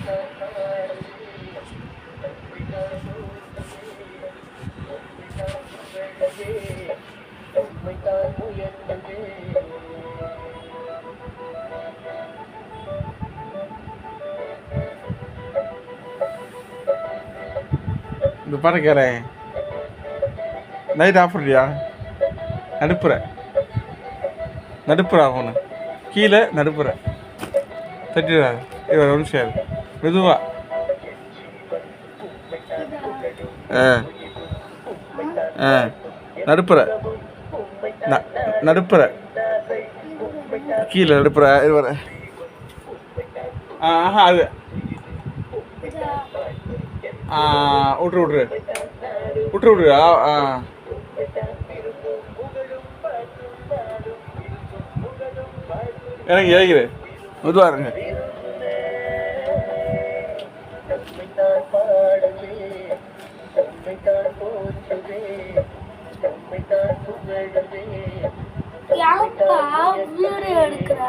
இந்த பாட்டு கேளேன். Light off பண்ணியா? நடுப்புற ஆகணு கீழே நடுப்புற தட்டிடாது. ஒரு நிமிஷம் மெதுவா. நடுப்புற நடுப்புற கீழே நடுப்புற இது. ஆஹா அது விட்ரு எனக்கு இறங்கிடு மெதுவாக இருங்க. யாருப்பா வீடியோ எடுக்கிற?